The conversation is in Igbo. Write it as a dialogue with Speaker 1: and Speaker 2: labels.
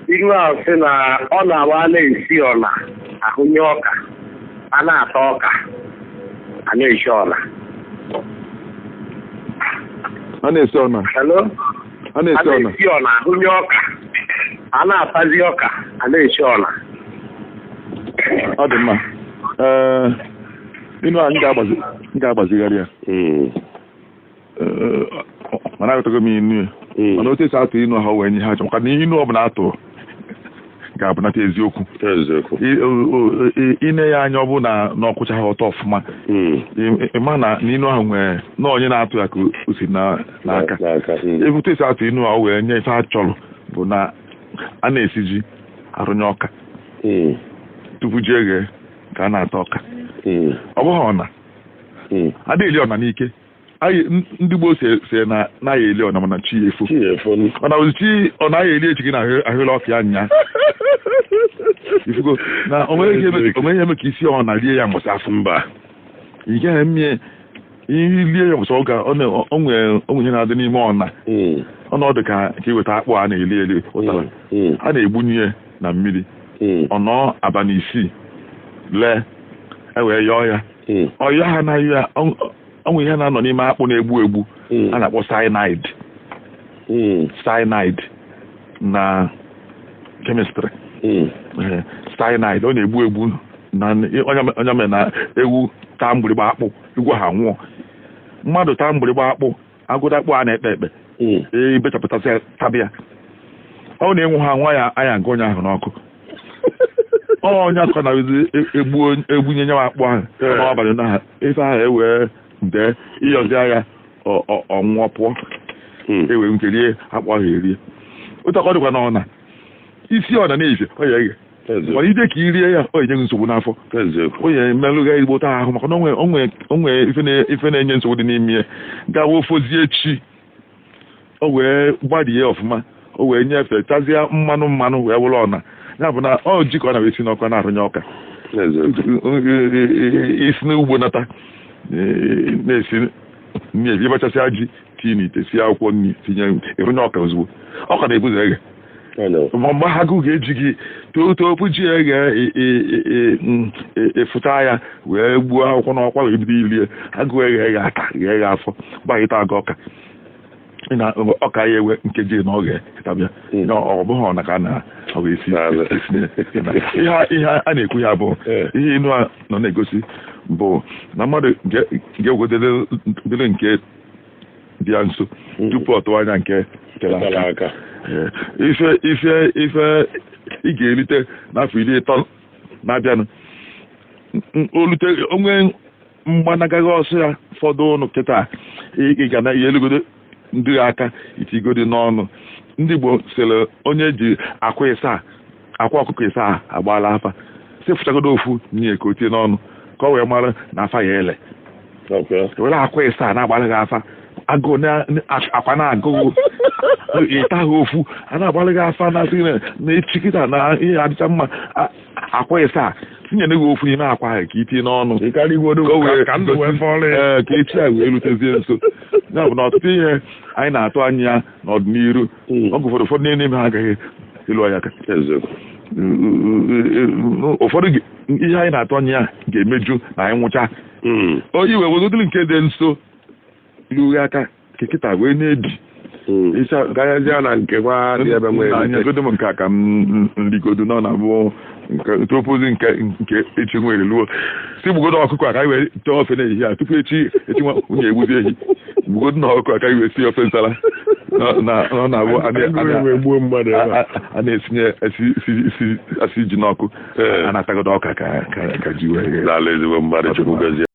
Speaker 1: ihu ahụ sị na ọ na-awa na-esi ọla ahụnye ọka a na-ata ọka a na-esi ọla.
Speaker 2: A na-esi ọna.
Speaker 1: Hello?
Speaker 2: A na-esi ọna.
Speaker 1: A na-esi ọla ahụnye ọka a na-atazi ọka a na-esi ọla.
Speaker 2: Ọ dị mma. Inu a m ga-agbazigharị ya. Mana agụtago m inu ya. Mana otu esi atụ inu ahụ wee nye ha achọ maka na inu ọ bụla atụ ga-abụnata eziokwu. Ine ya anya ọ bụ na ọkwụcha ha ọtọ ọfụma ịma na inu ahụ nwere na onye na-atụ ya ka o si n'aka. Ebe otu esi atụ inu ahụ wee nye ife a chọrọ bụ na a na-esi ji arụnye ọka tupu ji eghe ka a na-ata ọka. Ọ bụghị ọna a na-eli ọna n'ike. Ndị gboo si na ya eli ọna mana chi ya efo ọna ozi chi ọ na ya eli echi gị na ahụla ọka ya nya ifugo na onweghị eme ka isi ọna rie ya mbọsị afọ mba ị gaghị eme lie ya mbọsị ọga onwenye na-adị n'ime ọna ọnọdụ ka iweta akpụ a na-eli eli ụtara a na-egbunye na mmiri ọnọ abalị isii lee ewee yọọ ya ọyọ ha anaghị ya onwe ihe na-anọ n'ime akpụ na-egbu egbu a na-akpọ cyanide na kemịstrị. Cyanide ọ na-egbu egbu na onye mere na ewu taa mgbịrịgba akpụ igwe ha nwụọ. Mmadụ taa mgbịrịgba akpụ agụda akpụ a na-ekpe ekpe ebechapụtasị tabịa ọ na-enwu ha nwa ya anya nke onye ahụ n'ọkụ. Onye akọ na-ezi egbunye nyewa akpụ ahụ n'abalị na ife ahụ ewee dee ịyọzi agha ọnwụọ pụọ ewee nke rie akpụ ahụ erie. Otu aka ọ dịkwa n'ọna isi ọna na-efe ọ ya eghe mana ide ka i rie ya ọ enye gị nsogbu n'afọ onye mmelụga igbo taa ahụ maka na onwe ife na-enye nsogbu dị n'ime ya gawa ofozie chi o wee gbadie ọfụma o wee nyefee tazie mmanụ wee wụrụ ọna ya bụ na ọ ji ka ọ na-esi n'ọkụ na-arụnye ọka isi n'ugbo nata na-esi nri ịbachasịa ji tii n'ite sie akwụkwọ nri tinye ịrụnye ọka ozugbo ọka na-ebuzo eghe ma mgbe agụụ ga-eji gị topu ji eghe efụta ya wee gbuo akwụkwọ n'ọkwa wee bido ilie agụụ eghe aka ghe afọ gbanyeta aga ọka na ọka ya ewe nkeji na oge tabịa ọ bụghị ọna ka a na-agwa esi ihe a na-ekwu ya bụ ihe inu a nọ na-egosi bụ na mmadụ ga-egwedere nke dị ya nso tupu ọ tụwa anya nke tere aka. Ife ị ga-erite n'afọ 30 na-abịanụ olute onwe mgbanagaghị ọsọ ya fọdụ ụnụ kịta ị ga na ihe elugodo ndị aka itigodi n'ọnụ. Ndị Igbo sịrị onye ji akwa ọkụkọ ịsa agbaala afa si fụchagodo ofu nye ka o tie n'ọnụ ka ọ wee mara na afa ya ele were akwa ịsa na-agbalị gị afa agụ akwa na-agụ ịta ha ofu a na-agbalị gị afa na-asị na echikịta na ihe adịcha mma akwa ịsa tinyere gị ofu n'ime akwa ahụ ka itinye n'ọnụ ka echi a wee rutezie nso ya bụ na ọtụtụ ihe anyị na-atụ anya n'ọdịnihu ọgụ ụfọdụ n'ime ha agaghị elu anya aka. Ụfọdụ ihe anyị na-atụ anya ya ga-emeju na anyị nwụcha onye iwe wedodili nke dị nso ilu aka kekịta wee na-ebi
Speaker 3: gaghazia na nke gwa dị ebe
Speaker 2: anyagodo m nke a ka m nligodo nọ na bụ ntopozi nke echi nwere luo si gbugodo ọkụkọ aka iwe tee ofe n'ehihie a tupu echi nwunye egbuzi ehi gbugodo na ọkụkọ aka iwe si ofe nsala ọ na-abụ a na-esinye asi ji n'ọkụ a na-atagodo ọka ka ji wee
Speaker 3: ezigbo mmadụ Chukwu gọzie